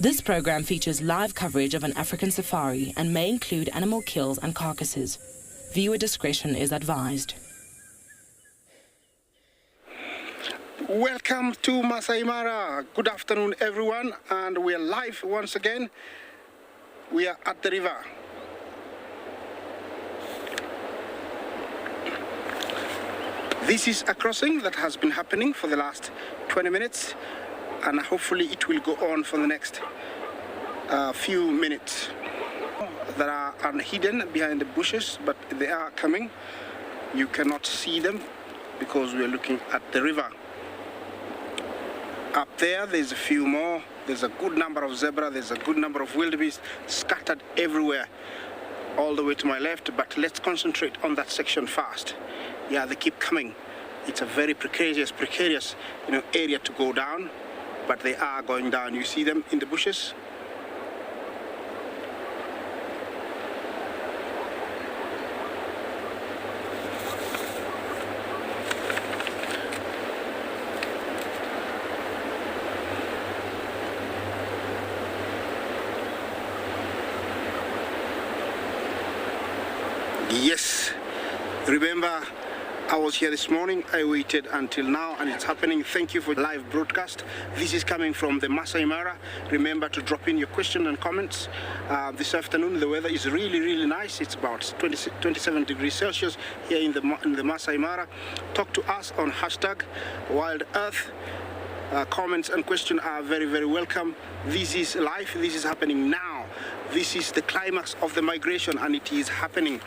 This program features live coverage of an African safari and may include animal kills and carcasses. Viewer discretion is advised. Welcome to Masai Mara. Good afternoon, everyone, and we are live once again. We are at the river. This is a crossing that has been happening for the last 20 minutes, and hopefully it will go on for the next few minutes. That are hidden behind the bushes, but they are coming. You cannot see them because we are looking at the river. Up there's a few more. There's a good number of zebra, there's a good number of wildebeest scattered everywhere, all the way to my left, but let's concentrate on that section first. Yeah, they keep coming. It's a very precarious, area to go down, but they are going down. You see them in the bushes? Yes, remember, I was here this morning, I waited until now, and it's happening. Thank you for the live broadcast. This is coming from the Masai Mara. Remember to drop in your questions and comments. This afternoon the weather is really nice. It's about 27 degrees Celsius here in the Masai Mara. Talk to us on hashtag WildEarth. Comments and questions are very welcome. This is live, this is happening now. This is the climax of the migration, and it is happening.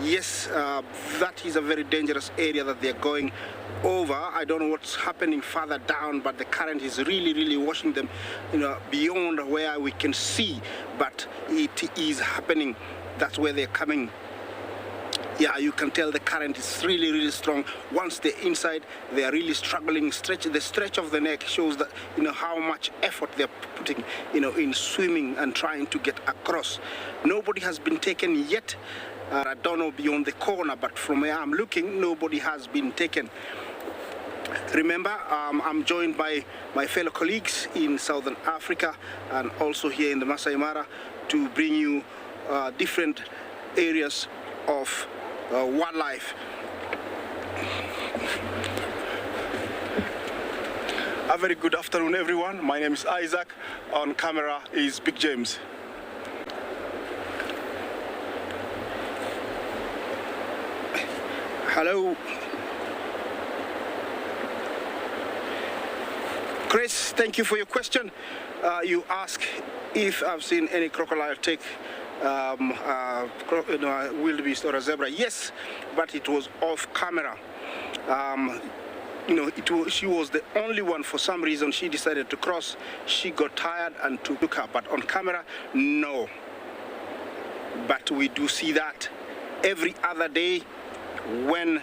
Yes, that is a very dangerous area that they're going over. I don't know what's happening further down, but the current is really washing them, beyond where we can see, but it is happening. That's where they're coming. Yeah, you can tell the current is really strong. Once they're inside, they are really struggling. The stretch of the neck shows that how much effort they're putting in swimming and trying to get across. Nobody has been taken yet. I don't know beyond the corner, but from where I'm looking, nobody has been taken. Remember, I'm joined by my fellow colleagues in Southern Africa and also here in the Masai Mara to bring you different areas of wildlife. A very good afternoon, everyone. My name is Isaac. On camera is Big James. Hello. Chris, thank you for your question. You ask if I've seen any crocodile take a wildebeest or a zebra. Yes, but it was off camera. She was the only one. For some reason, she decided to cross. She got tired and took her, but on camera, no. But we do see that every other day when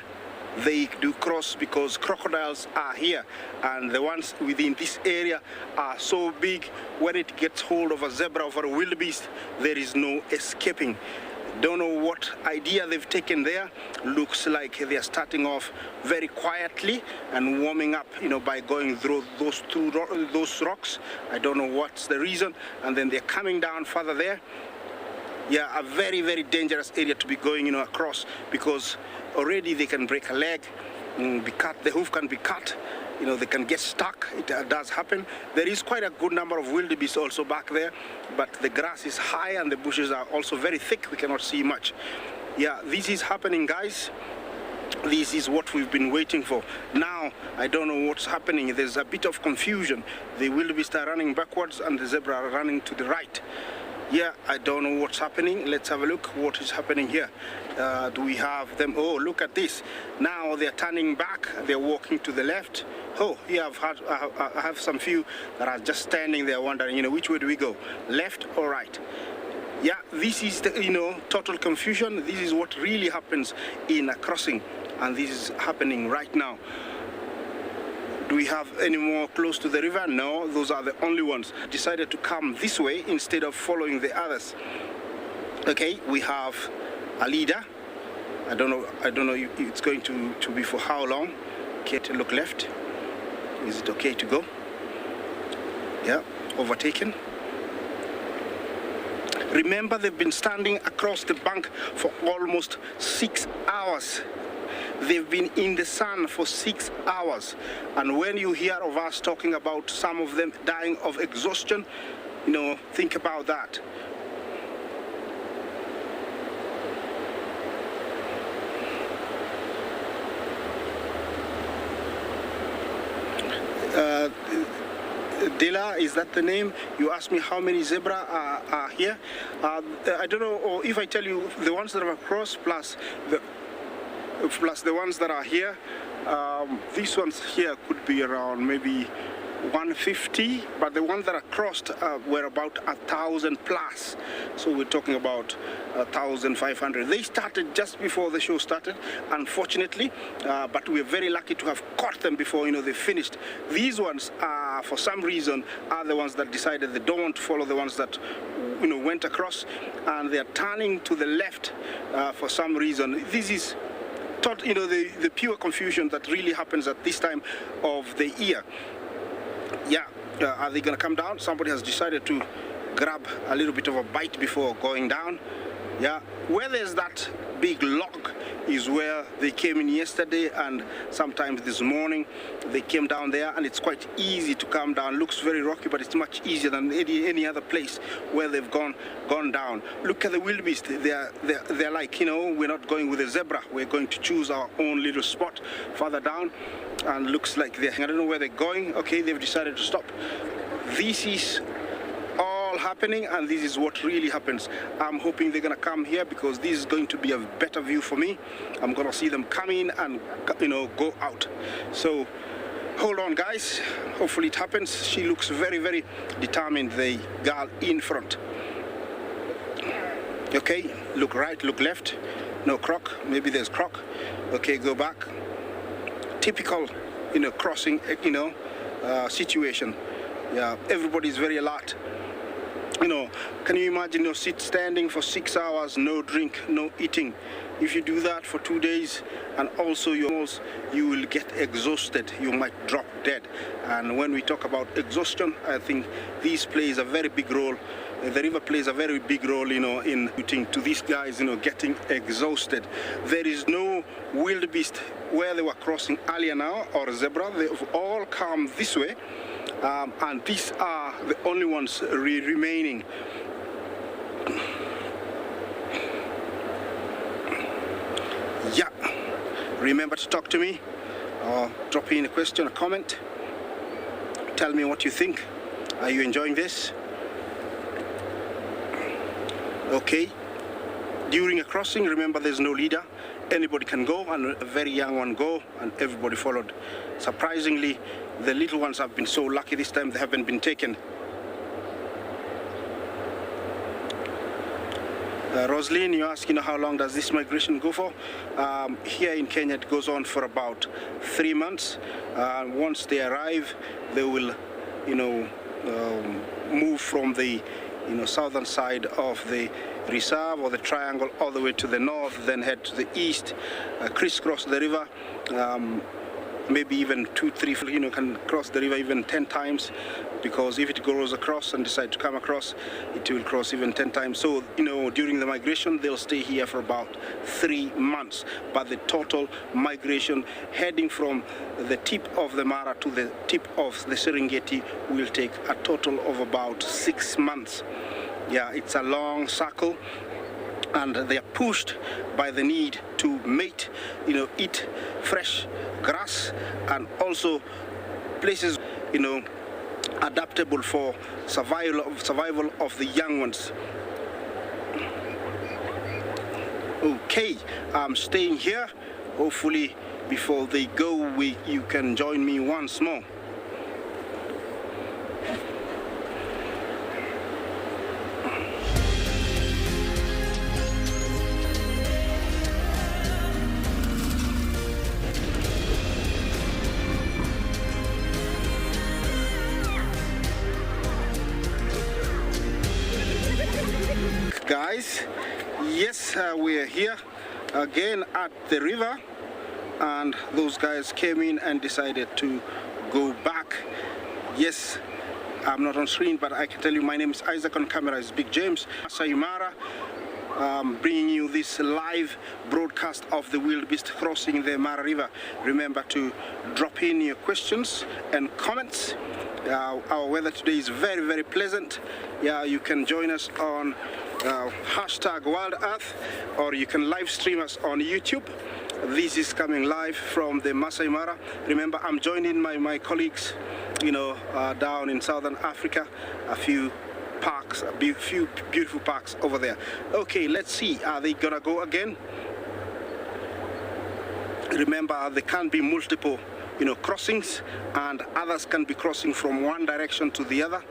they do cross, because crocodiles are here, and the ones within this area are so big. When it gets hold of a zebra or a wildebeest, there is no escaping. Don't know what idea they've taken there. Looks like they're starting off very quietly and warming up, by going through those rocks. I don't know what's the reason, and then they're coming down further there. Yeah, a very dangerous area to be going, across, because already they can break a leg, be cut, the hoof can be cut, they can get stuck. It does happen. There is quite a good number of wildebeest also back there, but the grass is high and the bushes are also very thick. We cannot see much. Yeah, this is happening, guys. This is what we've been waiting for. Now, I don't know what's happening. There's a bit of confusion. The wildebeest are running backwards and the zebra are running to the right. Yeah, I don't know what's happening. Let's have a look what is happening here. Do we have them? Oh, look at this. Now they're turning back. They're walking to the left. Oh, yeah, I have some few that are just standing there wondering, which way do we go? Left or right? Yeah, this is the, total confusion. This is what really happens in a crossing, and this is happening right now. Do we have any more close to the river? No, those are the only ones. Decided to come this way instead of following the others. Okay, we have a leader. I don't know if it's going to be for how long. Okay, to look left. Is it okay to go? Yeah, overtaken. Remember, they've been standing across the bank for almost 6 hours. They've been in the sun for 6 hours. And when you hear of us talking about some of them dying of exhaustion, you know, think about that. Dila, is that the name? You asked me how many zebra are here. I don't know, or if I tell you the ones that are across plus the ones that are here, these ones here could be around maybe 150, but the ones that are crossed were about 1,000 plus. So we're talking about 1,500. They started just before the show started, unfortunately, but we're very lucky to have caught them before, you know, they finished. These ones are, for some reason, are the ones that decided they don't want to follow the ones that, you know, went across, and they're turning to the left for some reason. This is, you know, the pure confusion that really happens at this time of the year. Yeah, are they going to come down? Somebody has decided to grab a little bit of a bite before going down. Yeah, where there's that big log is where they came in yesterday, and sometimes this morning they came down there, and it's quite easy to come down. Looks very rocky, but it's much easier than any other place where they've gone down. Look at the wildebeest. They're like, you know, we're not going with a zebra. We're going to choose our own little spot further down, and looks like I don't know where they're going. Okay, they've decided to stop. This is all happening, and this is what really happens. I'm hoping they're gonna come here because this is going to be a better view for me. I'm gonna see them come in and, you know, go out. So hold on, guys, hopefully it happens. She looks very, very determined, the girl in front. Okay, look right, look left. No croc, maybe there's croc. Okay, go back. Typical, you know, crossing, you know, situation. Yeah, everybody's very alert. You know, can you imagine, you know, standing for 6 hours, no drink, no eating? If you do that for 2 days, and also you will get exhausted, you might drop dead. And when we talk about exhaustion, I think this plays a very big role. The river plays a very big role, you know, in putting to these guys, you know, getting exhausted. There is no wildebeest where they were crossing earlier now, or zebra. They've all come this way. And these are the only ones remaining. Yeah, remember to talk to me, or drop in a question, a comment. Tell me what you think. Are you enjoying this? Okay, during a crossing, remember there's no leader. Anybody can go, and a very young one go, and everybody followed. Surprisingly, the little ones have been so lucky this time they haven't been taken. Rosaline, you ask, you know, how long does this migration go for? Here in Kenya, it goes on for about 3 months. Once they arrive, they will, you know, move from the, you know, southern side of the reserve or the triangle all the way to the north, then head to the east, crisscross the river, maybe even 2, 3, you know, can cross the river even 10 times, because if it goes across and decide to come across, it will cross even 10 times. So, you know, during the migration, they'll stay here for about 3 months. But the total migration heading from the tip of the Mara to the tip of the Serengeti will take a total of about 6 months. Yeah, it's a long circle, and they are pushed by the need to mate, you know, eat fresh grass, and also places, you know, adaptable for survival of the young ones. Okay, I'm staying here. Hopefully before they go, you can join me once more. Guys, yes, we're here again at the river, and those guys came in and decided to go back. Yes, I'm not on screen, but I can tell you my name is Isaac. On camera is Big James. Masai Mara, bringing you this live broadcast of the wildebeest crossing the Mara River. Remember to drop in your questions and comments. Our weather today is very, very pleasant. Yeah, you can join us on hashtag WildEarth, or you can live stream us on YouTube. This is coming live from the Masai Mara. Remember, I'm joining my colleagues, down in Southern Africa, a few parks, a few beautiful parks over there. Okay, let's see. Are they gonna go again? Remember, there can be multiple, crossings, and others can be crossing from one direction to the other,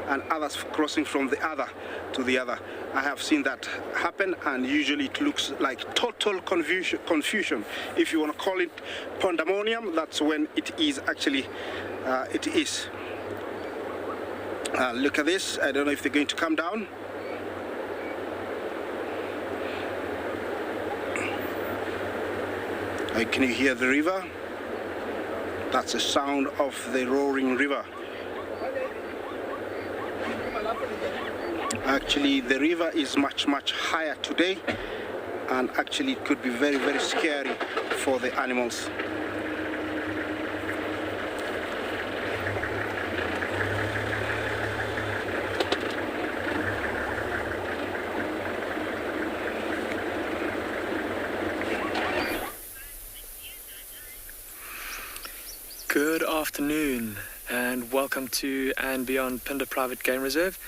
and others crossing from the other to the other. I have seen that happen, and usually it looks like total confusion. If you want to call it pandemonium, that's when it is actually, it is. Look at this. I don't know if they're going to come down. Can you hear the river? That's the sound of the roaring river. Actually, the river is much, much higher today, and actually it could be very, very scary for the animals. Good afternoon, and welcome to andBeyond Phinda Private Game Reserve,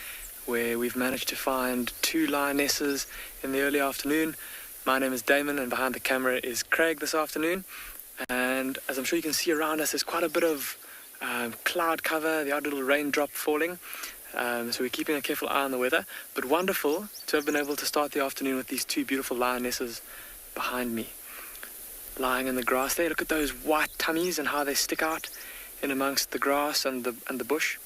where we've managed to find 2 lionesses in the early afternoon. My name is Damon, and behind the camera is Craig this afternoon. And as I'm sure you can see around us, there's quite a bit of cloud cover, the odd little raindrop falling. So we're keeping a careful eye on the weather. But wonderful to have been able to start the afternoon with these 2 beautiful lionesses behind me, lying in the grass there. Look at those white tummies and how they stick out in amongst the grass and the bush.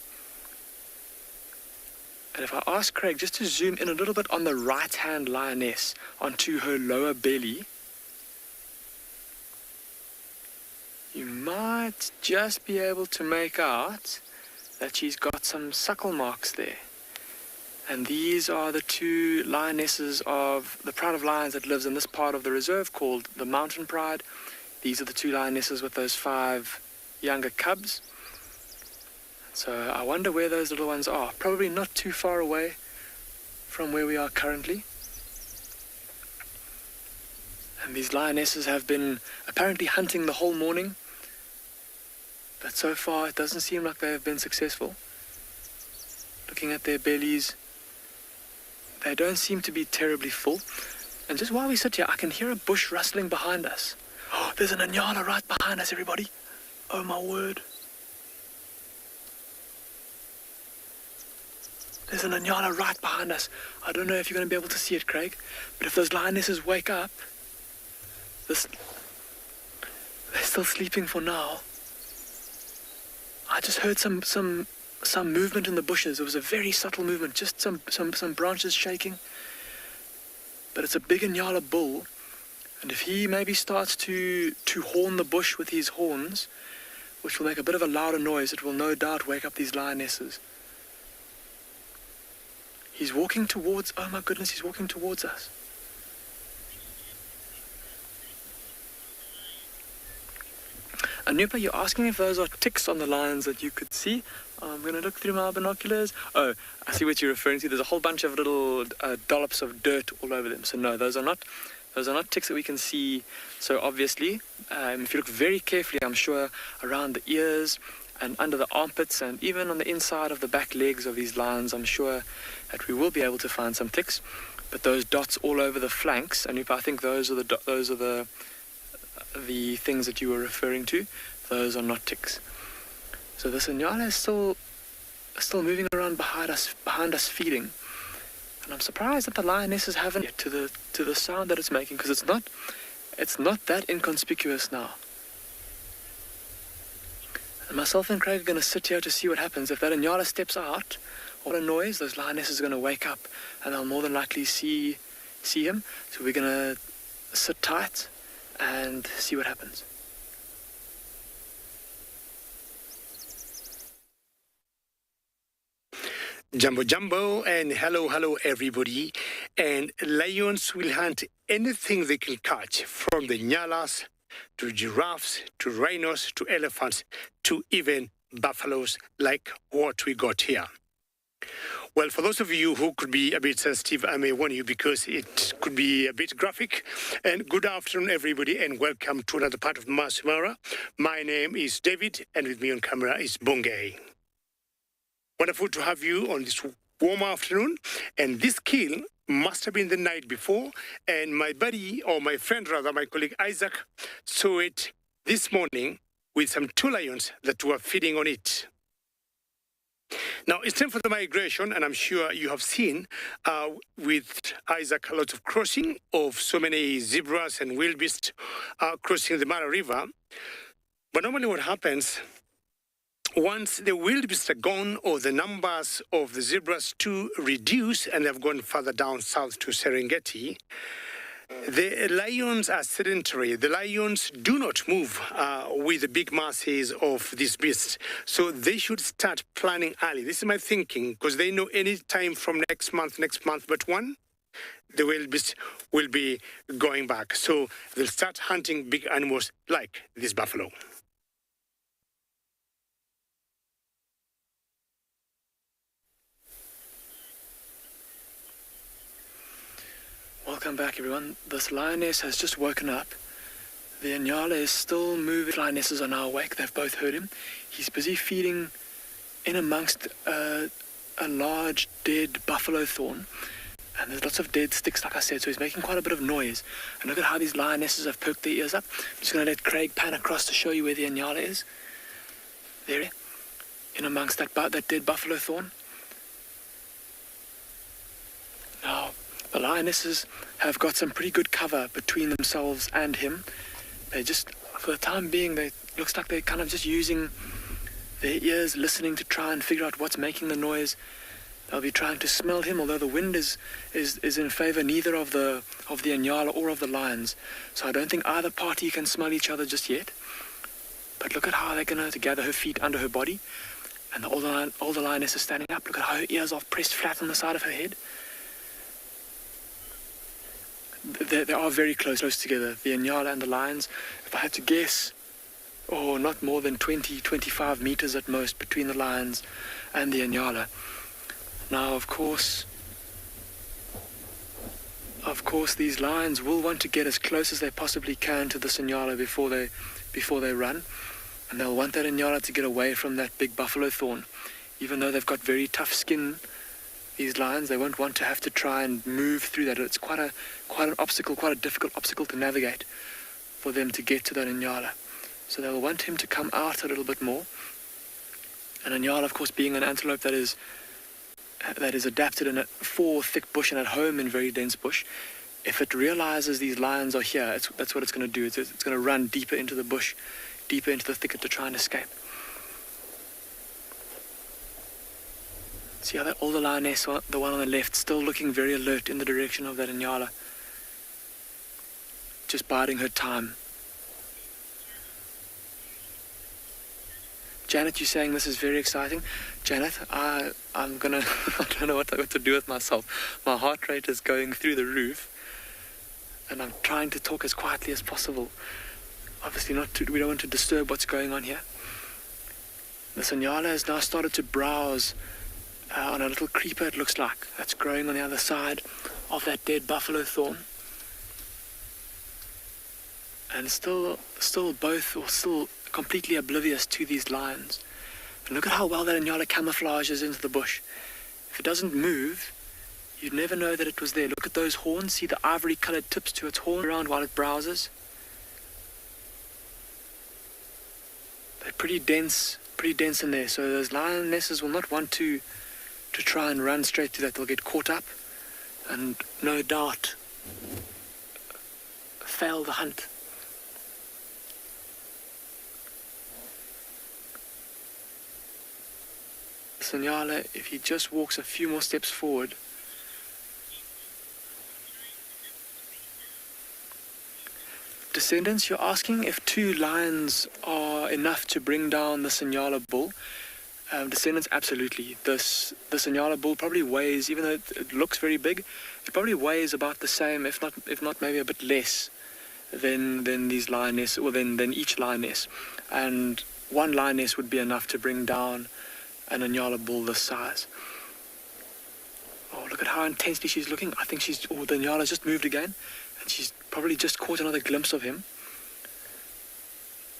And if I ask Craig just to zoom in a little bit on the right-hand lioness, onto her lower belly, you might just be able to make out that she's got some suckle marks there. And these are the 2 lionesses of the pride of lions that lives in this part of the reserve called the Mountain Pride. These are the 2 lionesses with those 5 younger cubs. So I wonder where those little ones are. Probably not too far away from where we are currently. And these lionesses have been apparently hunting the whole morning, but so far it doesn't seem like they have been successful. Looking at their bellies, they don't seem to be terribly full. And just while we sit here, I can hear a bush rustling behind us. Oh, there's an Ngala right behind us, everybody. Oh my word. There's an Ngala right behind us. I don't know if you're going to be able to see it, Craig, but if those lionesses wake up, they're still sleeping for now. I just heard some movement in the bushes. It was a very subtle movement, just some branches shaking. But it's a big Ngala bull, and if he maybe starts to horn the bush with his horns, which will make a bit of a louder noise, it will no doubt wake up these lionesses. He's walking towards, oh my goodness, he's walking towards us. Anupa, you're asking if those are ticks on the lions that you could see. I'm going to look through my binoculars. Oh, I see what you're referring to. There's a whole bunch of little dollops of dirt all over them. So no, those are not ticks that we can see so obviously. If you look very carefully, I'm sure around the ears and under the armpits and even on the inside of the back legs of these lions, I'm sure that we will be able to find some ticks. But those dots all over the flanks, and I think those are the things that you were referring to. Those are not ticks. So this Ngala is still moving around behind us feeding. And I'm surprised that the lionesses haven't yet to the sound that it's making, because it's not that inconspicuous now. And myself and Craig are going to sit here to see what happens. If that Ngala steps out, what a noise, those lionesses are going to wake up, and they'll more than likely see him. So we're going to sit tight and see what happens. Jumbo Jumbo, and hello everybody. And lions will hunt anything they can catch, from the nyalas to giraffes to rhinos to elephants to even buffaloes, like what we got here. Well, for those of you who could be a bit sensitive, I may warn you because it could be a bit graphic. And good afternoon, everybody, and welcome to another part of Masumara. My name is David, and with me on camera is Bungay. Wonderful to have you on this warm afternoon. And this kill must have been the night before. And my buddy, or my friend rather, my colleague Isaac, saw it this morning with some 2 lions that were feeding on it. Now, it's time for the migration, and I'm sure you have seen with Isaac a lot of crossing of so many zebras and wildebeest crossing the Mara River. But normally what happens, once the wildebeest are gone or the numbers of the zebras too reduce and they've gone further down south to Serengeti, the lions are sedentary. The lions do not move with the big masses of these beasts. So they should start planning early. This is my thinking, because they know any time from next month, but one, the wildebeest will be going back. So they'll start hunting big animals like this buffalo. Welcome back, everyone. This lioness has just woken up. The Ngala is still moving. Lionesses are now awake. They've both heard him. He's busy feeding in amongst a large dead buffalo thorn. And there's lots of dead sticks, like I said, so he's making quite a bit of noise. And look at how these lionesses have perked their ears up. I'm just going to let Craig pan across to show you where the Ngala is. There, in amongst that dead buffalo thorn. Now, the lionesses have got some pretty good cover between themselves and him. They just, for the time being, looks like they're kind of just using their ears, listening to try and figure out what's making the noise. They'll be trying to smell him, although the wind is in favor neither of the Ngala or of the lions. So I don't think either party can smell each other just yet. But look at how they're going to gather her feet under her body. And the older lioness is standing up. Look at how her ears are pressed flat on the side of her head. They are very close together, the Ngala and the lions. If I had to guess, not more than 20-25 meters at most between the lions and the Ngala. Now, of course, these lions will want to get as close as they possibly can to this Ngala before they run, and they'll want that Ngala to get away from that big buffalo thorn. Even though they've got very tough skin, these lions, they won't want to have to try and move through that. It's quite an obstacle, quite a difficult obstacle to navigate for them to get to that Ngala. So they'll want him to come out a little bit more. And Ngala, of course, being an antelope that is adapted for thick bush and at home in very dense bush, if it realizes these lions are here, that's what it's going to do. It's going to run deeper into the bush, deeper into the thicket to try and escape. See how that older lioness, the one on the left, still looking very alert in the direction of that Ngala. Just biding her time. Janet, you're saying this is very exciting. Janet, I don't know what to do with myself. My heart rate is going through the roof. And I'm trying to talk as quietly as possible. Obviously we don't want to disturb what's going on here. This Ngala has now started to browse on a little creeper, it looks like, that's growing on the other side of that dead buffalo thorn. And still completely oblivious to these lions. And look at how well that Ngala camouflages into the bush. If it doesn't move, you'd never know that it was there. Look at those horns. See the ivory-colored tips to its horn around while it browses? They're pretty dense in there. So those lionesses will not want to try and run straight to that. They'll get caught up and no doubt fail the hunt. Ngala, if he just walks a few more steps forward, Descendants, you're asking if 2 lions are enough to bring down the Ngala bull. Descendants, absolutely. This Nyala bull probably weighs, even though it looks very big, it probably weighs about the same, if not maybe a bit less than these lioness, or than each lioness. And one lioness would be enough to bring down an Nyala bull this size. Oh, look at how intensely she's looking. I think the Nyala's just moved again, and she's probably just caught another glimpse of him.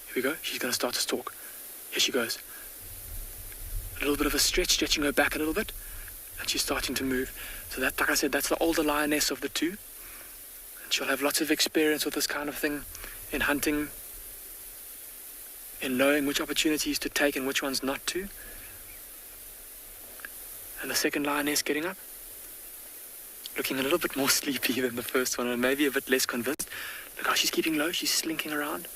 Here we go. She's going to start to stalk. Here she goes. A little bit of a stretching her back a little bit, and she's starting to move. So that, like I said, that's the older lioness of the two. And she'll have lots of experience with this kind of thing in hunting, in knowing which opportunities to take and which ones not to. And the second lioness getting up, looking a little bit more sleepy than the first one, and maybe a bit less convinced. Look how she's keeping low. She's slinking around,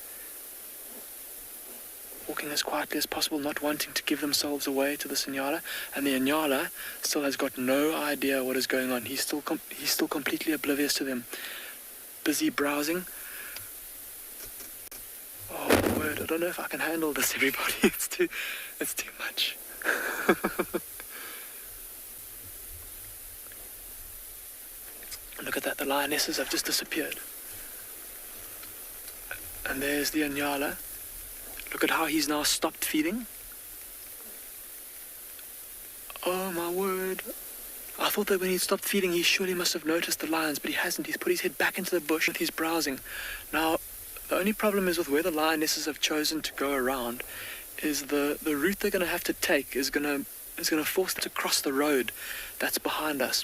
walking as quietly as possible, not wanting to give themselves away to the Nyala. And the Nyala still has got no idea what is going on. He's still completely oblivious to them. Busy browsing. Oh word! I don't know if I can handle this, everybody. It's too much. Look at that. The lionesses have just disappeared. And there's the Nyala. Look at how he's now stopped feeding. Oh my word. I thought that when he stopped feeding, he surely must have noticed the lions, but he hasn't. He's put his head back into the bush with his browsing. Now, the only problem is with where the lionesses have chosen to go around is the route they're going to have to take is going to force them to cross the road that's behind us,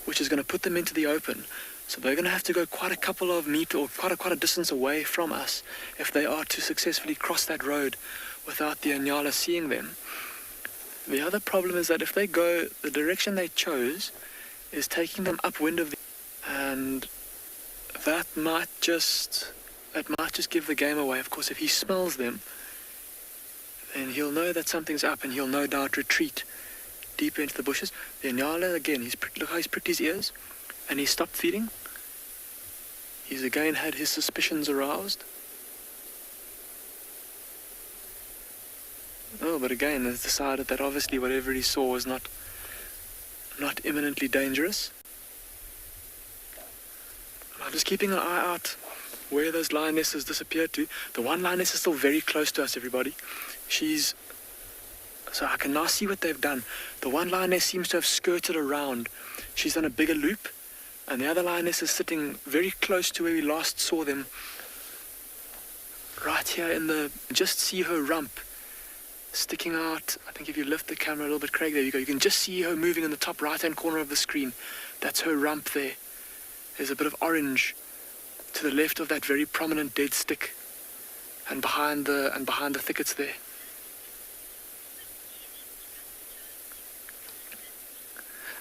which is going to put them into the open. So they're going to have to go quite a couple of meters, or quite a distance away from us, if they are to successfully cross that road without the Nyala seeing them. The other problem is that if they go, the direction they chose is taking them upwind of the, and that might just give the game away. Of course, if he smells them, then he'll know that something's up, and he'll no doubt retreat deeper into the bushes. The Nyala, again, look how he's pricked his ears, and he stopped feeding. He's again had his suspicions aroused. Oh, but again, has decided that obviously whatever he saw was not imminently dangerous. I'm just keeping an eye out where those lionesses disappeared to. The one lioness is still very close to us, everybody. So I can now see what they've done. The one lioness seems to have skirted around. She's done a bigger loop, and the other lioness is sitting very close to where we last saw them. Right here just see her rump sticking out. I think if you lift the camera a little bit, Craig, there you go. You can just see her moving in the top right-hand corner of the screen. That's her rump there. There's a bit of orange to the left of that very prominent dead stick, and behind the thickets there.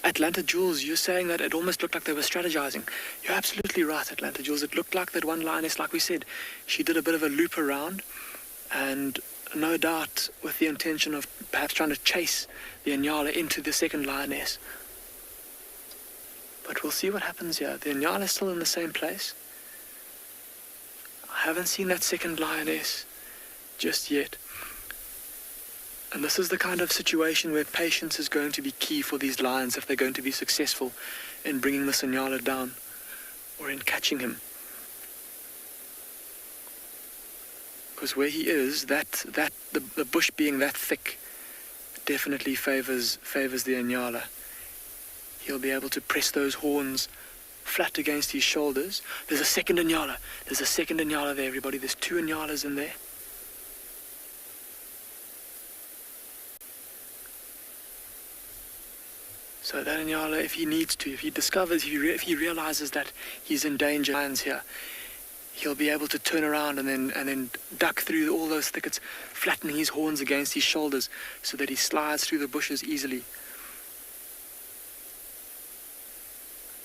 Atlanta Jules, you're saying that it almost looked like they were strategizing. You're absolutely right, Atlanta Jules. It looked like that one lioness, like we said, she did a bit of a loop around, and no doubt with the intention of perhaps trying to chase the Nyala into the second lioness. But we'll see what happens here. The Nyala is still in the same place. I haven't seen that second lioness just yet. And this is the kind of situation where patience is going to be key for these lions if they're going to be successful in bringing the Nyala down or in catching him. Because where he is, the bush being that thick definitely favors the Nyala. He'll be able to press those horns flat against his shoulders. There's a second Nyala. There's a second Nyala there, everybody. There's two Nyalas in there. So that Nyala, if he needs to, if he realizes that he's in danger, lions here, he'll be able to turn around and then duck through all those thickets, flattening his horns against his shoulders so that he slides through the bushes easily.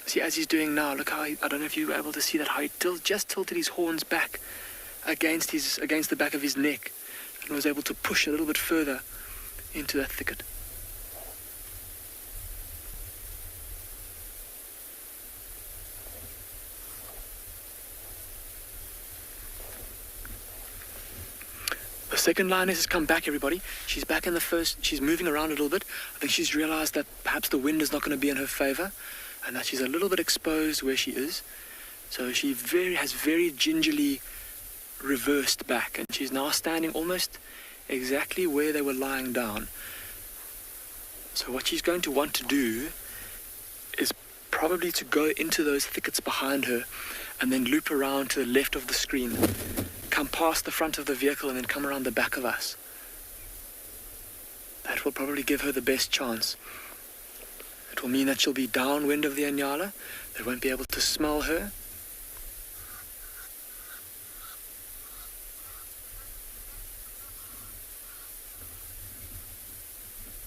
See, as he's doing now, look how I don't know if you were able to see that, how he just tilted his horns back against the back of his neck and was able to push a little bit further into that thicket. The second lioness has come back, everybody. She's back in the first. She's moving around a little bit. I think she's realized that perhaps the wind is not going to be in her favor and that she's a little bit exposed where she is. So she has very gingerly reversed back, and she's now standing almost exactly where they were lying down. So what she's going to want to do is probably to go into those thickets behind her and then loop around to the left of the screen, come past the front of the vehicle and then come around the back of us. That will probably give her the best chance. It will mean that she'll be downwind of the Nyala. They won't be able to smell her.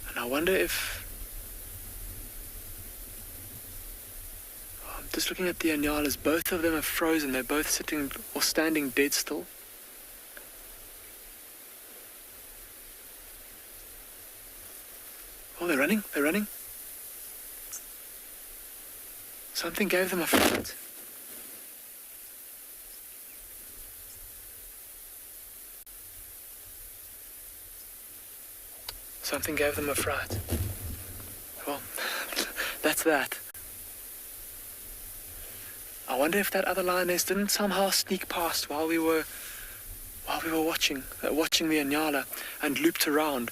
And I wonder if... I'm just looking at the Nyalas. Both of them are frozen. They're both sitting or standing dead still. Oh, they're running. They're running. Something gave them a fright. Something gave them a fright. Well, that's that. I wonder if that other lioness didn't somehow sneak past while we were watching the Nyala and looped around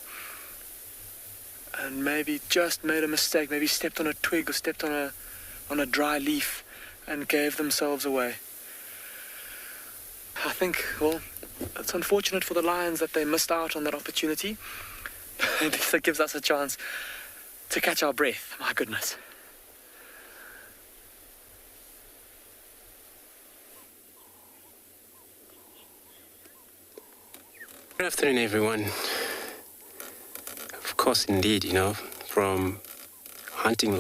and maybe just made a mistake, maybe stepped on a twig or stepped on a dry leaf and gave themselves away. I think, well, it's unfortunate for the lions that they missed out on that opportunity. At least it gives us a chance to catch our breath. My goodness. Good afternoon, everyone. Of course, indeed, from hunting